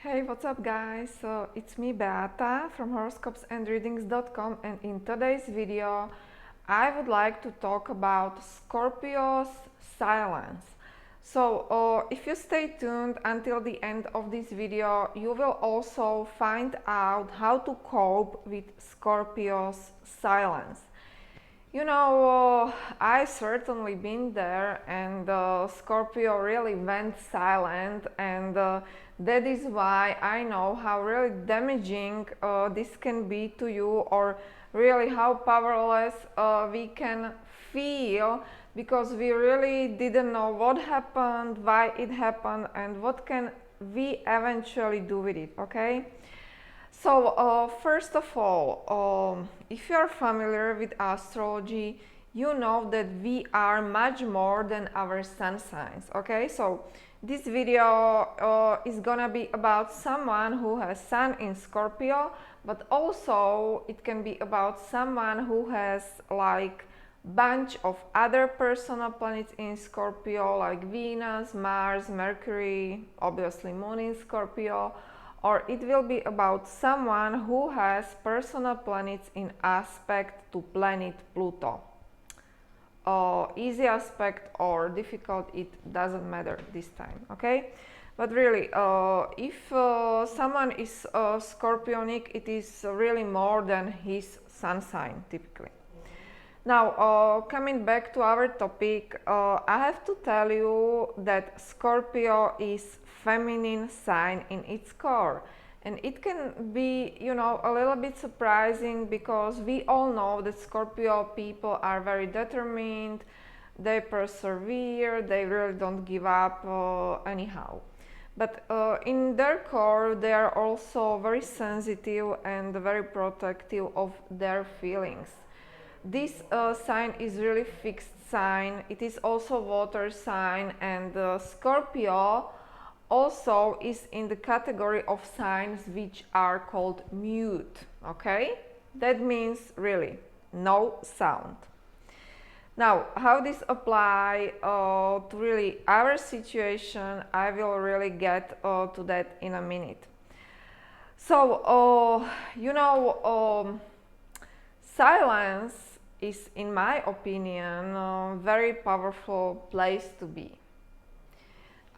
Hey, what's up guys? So it's me Beata from horoscopesandreadings.com, and in today's video I would like to talk about Scorpios Silence. So if you stay tuned until the end of this video, you will also find out how to cope with Scorpios Silence. I certainly been there, and Scorpio really went silent, and that is why I know how really damaging this can be to you, or really how powerless we can feel, because we really didn't know what happened, why it happened, and what can we eventually do with it, okay? So first of all, if you are familiar with astrology, you know that we are much more than our sun signs, okay? So this video is gonna be about someone who has sun in Scorpio, but also it can be about someone who has like bunch of other personal planets in Scorpio, like Venus, Mars, Mercury, obviously Moon in Scorpio, or it will be about someone who has personal planets in aspect to planet Pluto. Easy aspect or difficult, it doesn't matter this time, okay? But really, if someone is Scorpionic, it is really more than his sun sign, typically. Now, coming back to our topic, I have to tell you that Scorpio is feminine sign in its core, and it can be, a little bit surprising, because we all know that Scorpio people are very determined, they persevere, they really don't give up anyhow. But in their core, they are also very sensitive and very protective of their feelings. This sign is really fixed sign. It is also water sign, and Scorpio also is in the category of signs which are called mute, okay? That means really no sound. Now, how this apply to really our situation, I will really get to that in a minute. So, silence is, in my opinion, a very powerful place to be.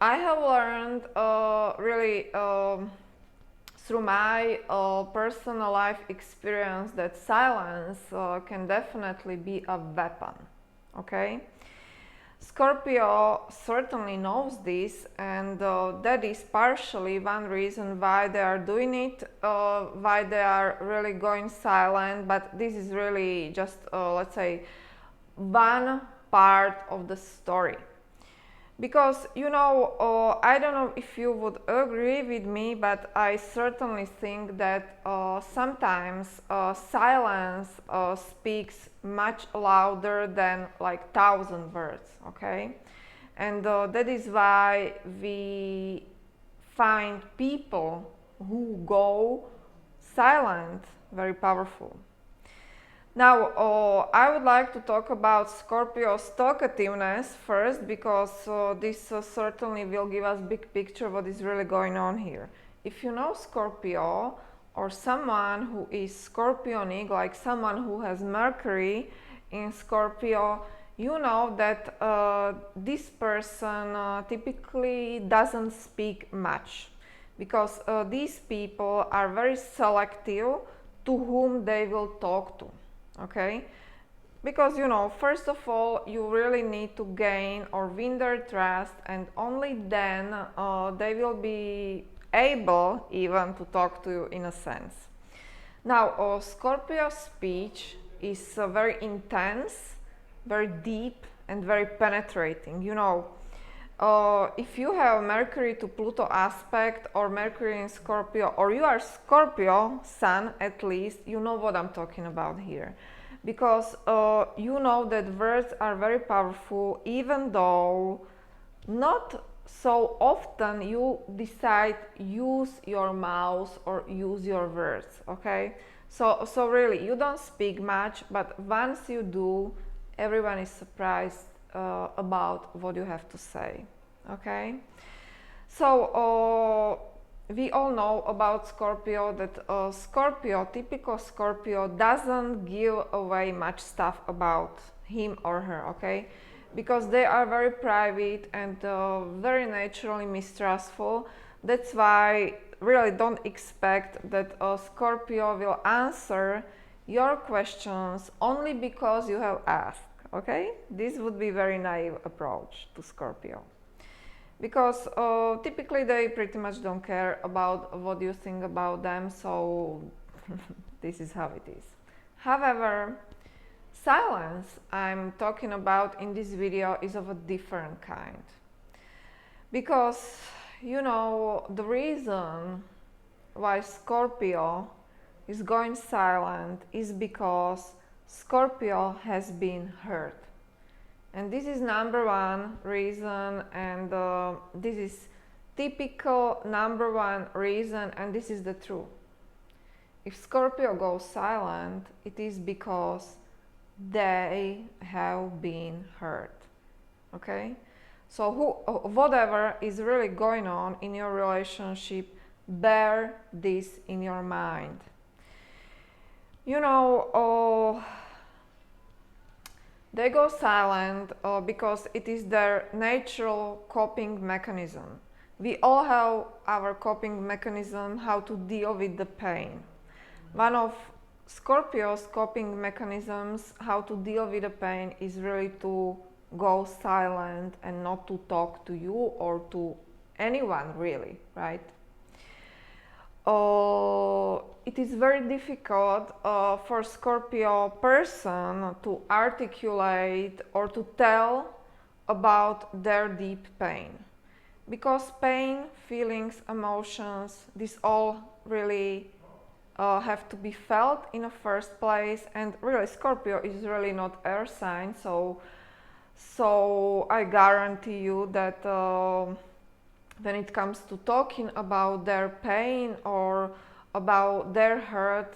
I have learned through my personal life experience that silence can definitely be a weapon, okay? Scorpio certainly knows this, and that is partially one reason why they are doing it, why they are really going silent, but this is really just, let's say, one part of the story. Because, I don't know if you would agree with me, but I certainly think that sometimes silence speaks much louder than like 1,000 words, okay? And that is why we find people who go silent very powerful. Now, I would like to talk about Scorpio's talkativeness first, because this certainly will give us big picture what is really going on here. If you know Scorpio, or someone who is Scorpionic, like someone who has Mercury in Scorpio, you know that this person typically doesn't speak much, because these people are very selective to whom they will talk to. Okay, because first of all, you really need to gain or win their trust, and only then they will be able even to talk to you in a sense. Now, Scorpio's speech is very intense, very deep, and very penetrating. If you have Mercury to Pluto aspect, or Mercury in Scorpio, or you are Scorpio Sun at least, you know what I'm talking about here. Because you know that words are very powerful, even though not so often you decide use your mouth or use your words, okay? So really, you don't speak much, but once you do, everyone is surprised about what you have to say, okay? So we all know about Scorpio that Scorpio, typical Scorpio, doesn't give away much stuff about him or her, okay? Because they are very private and very naturally mistrustful. That's why really don't expect that Scorpio will answer your questions only because you have asked, okay? This would be very naive approach to Scorpio. Because typically they pretty much don't care about what you think about them, so this is how it is. However, silence I'm talking about in this video is of a different kind. Because, you know, the reason why Scorpio is going silent is because Scorpio has been hurt. And this is number one reason, and this is typical number one reason, and this is the truth. If Scorpio goes silent, it is because they have been hurt. Okay? So whatever is really going on in your relationship, bear this in your mind. You know, they go silent because it is their natural coping mechanism. We all have our coping mechanism, how to deal with the pain. One of Scorpio's coping mechanisms, how to deal with the pain, is really to go silent and not to talk to you or to anyone, really, right? It is very difficult for Scorpio person to articulate or to tell about their deep pain, because pain, feelings, emotions, this all really have to be felt in the first place. And really Scorpio is really not air sign, so I guarantee you that when it comes to talking about their pain or about their hurt,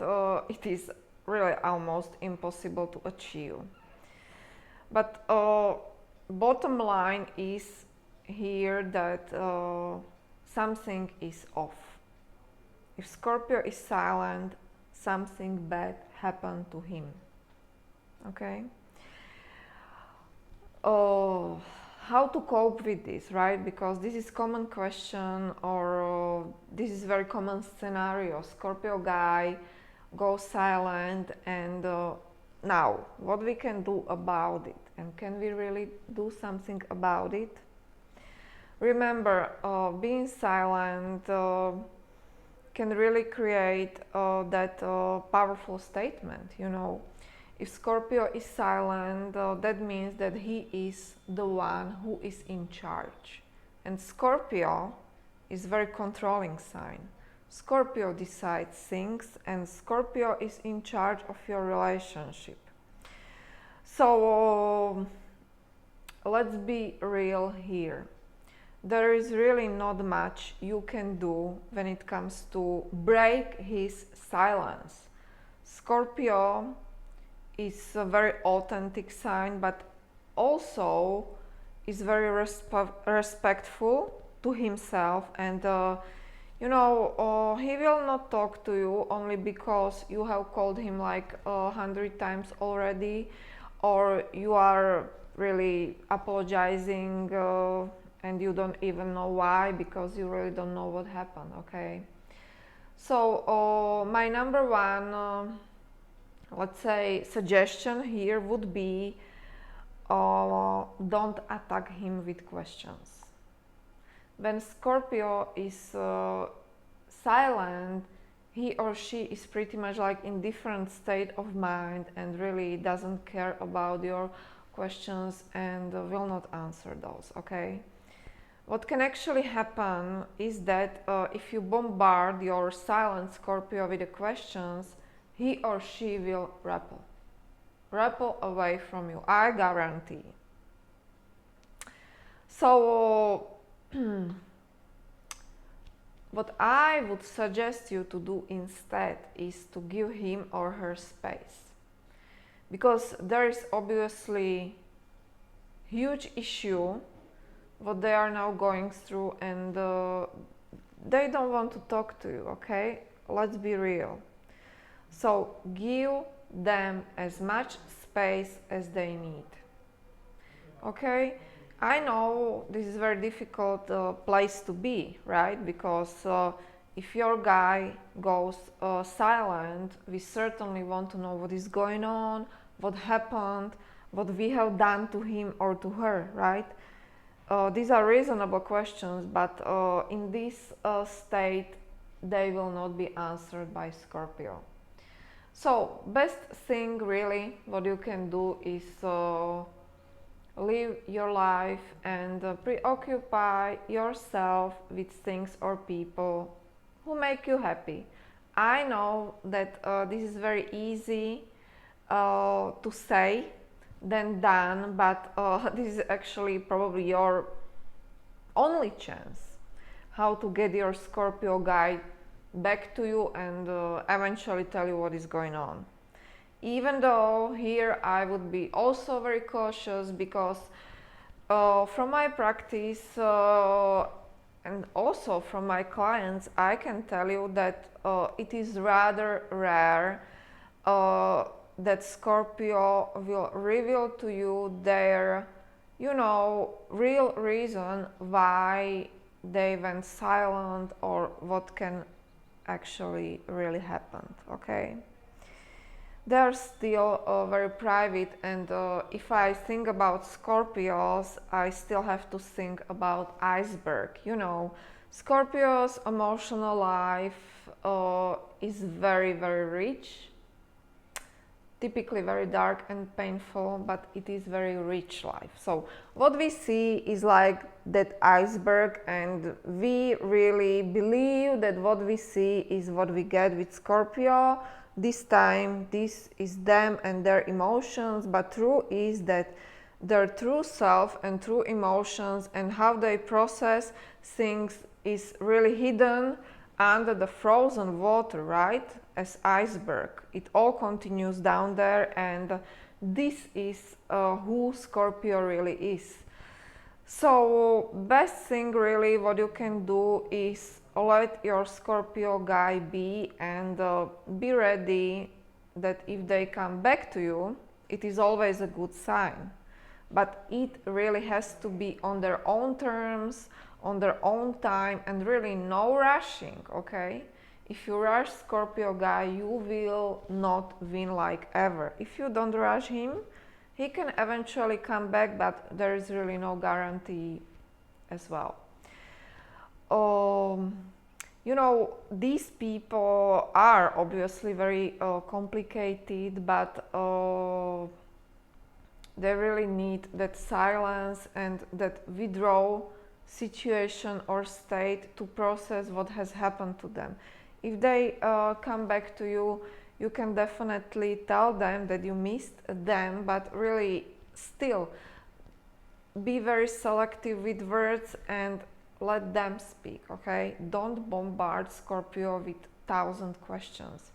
it is really almost impossible to achieve. But bottom line is here that something is off. If Scorpio is silent, something bad happened to him. Okay? How to cope with this, right? Because this is common question, or this is very common scenario. Scorpio guy goes silent, and now what we can do about it, and can we really do something about it? Remember, being silent can really create that powerful statement, you know. If Scorpio is silent, that means that he is the one who is in charge. And Scorpio is very controlling sign. Scorpio decides things, and Scorpio is in charge of your relationship. So let's be real here. There is really not much you can do when it comes to break his silence. Scorpio is a very authentic sign, but also is very respectful to himself, and you know, he will not talk to you only because you have called him like 100 times already, or you are really apologizing and you don't even know why, because you really don't know what happened. Okay, so my number one let's say suggestion here would be don't attack him with questions. When Scorpio is silent, he or she is pretty much like in different state of mind and really doesn't care about your questions and will not answer those. Okay, what can actually happen is that if you bombard your silent Scorpio with the questions, he or she will repel away from you, I guarantee. So what I would suggest you to do instead is to give him or her space, because there is obviously huge issue what they are now going through, and they don't want to talk to you, okay? Let's be real. So give them as much space as they need, okay? I know this is a very difficult place to be, right? Because if your guy goes silent, we certainly want to know what is going on, what happened, what we have done to him or to her, right? These are reasonable questions, but in this state, they will not be answered by Scorpio. So, best thing really what you can do is live your life and preoccupy yourself with things or people who make you happy. I know that this is very easy to say than done, but this is actually probably your only chance how to get your Scorpio guy back to you and eventually tell you what is going on. Even though here I would be also very cautious, because from my practice and also from my clients, I can tell you that it is rather rare that Scorpio will reveal to you their, real reason why they went silent or what can actually really happened, okay? They're still very private, and if I think about Scorpios, I still have to think about Iceberg. Scorpios' emotional life is very, very rich, typically very dark and painful, but it is very rich life. So what we see is like that iceberg, and we really believe that what we see is what we get with Scorpio. This time this is them and their emotions, but true is that their true self and true emotions and how they process things is really hidden under the frozen water, right? As iceberg. It all continues down there, and this is who Scorpio really is. So best thing really what you can do is let your Scorpio guy be, and be ready that if they come back to you, it is always a good sign. But it really has to be on their own terms, on their own time, and really no rushing, okay? If you rush Scorpio guy, you will not win like ever. If you don't rush him, he can eventually come back, but there is really no guarantee as well. These people are obviously very complicated, but they really need that silence and that withdrawal situation or state to process what has happened to them. If they come back to you, you can definitely tell them that you missed them, but really still be very selective with words and let them speak, okay? Don't bombard Scorpio with 1,000 questions.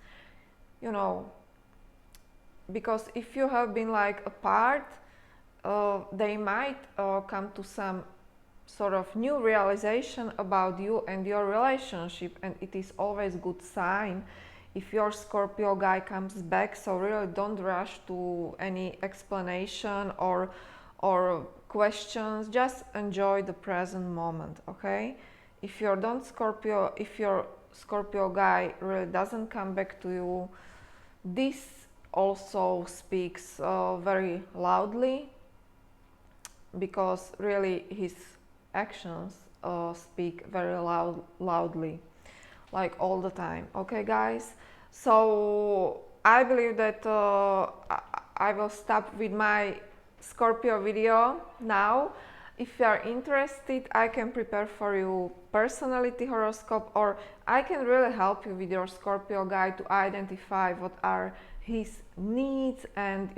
Because if you have been like apart, they might come to some sort of new realization about you and your relationship, and it is always good sign if your Scorpio guy comes back. So really don't rush to any explanation or questions. Just enjoy the present moment, okay? If your Scorpio guy really doesn't come back to you, this also speaks very loudly, because really his actions speak very loudly, like all the time, okay guys? So I believe that I will stop with my Scorpio video now. If you are interested, I can prepare for you personality horoscope, or I can really help you with your Scorpio guy to identify what are his needs and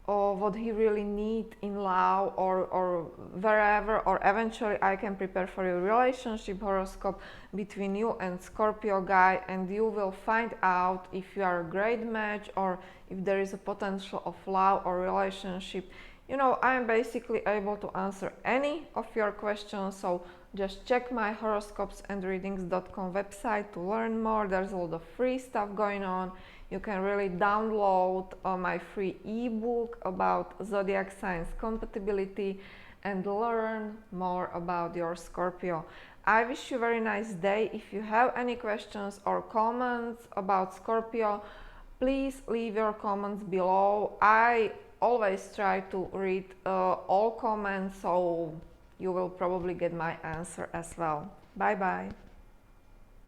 what he really needs in love or wherever, or eventually I can prepare for your relationship horoscope between you and Scorpio guy, and you will find out if you are a great match or if there is a potential of love or relationship. you know, I am basically able to answer any of your questions, so just check my horoscopesandreadings.com website to learn more. There's a lot of free stuff going on. You can really download my free ebook about zodiac signs compatibility and learn more about your Scorpio. I wish you a very nice day. If you have any questions or comments about Scorpio, please leave your comments below. I always try to read all comments, so you will probably get my answer as well. Bye bye.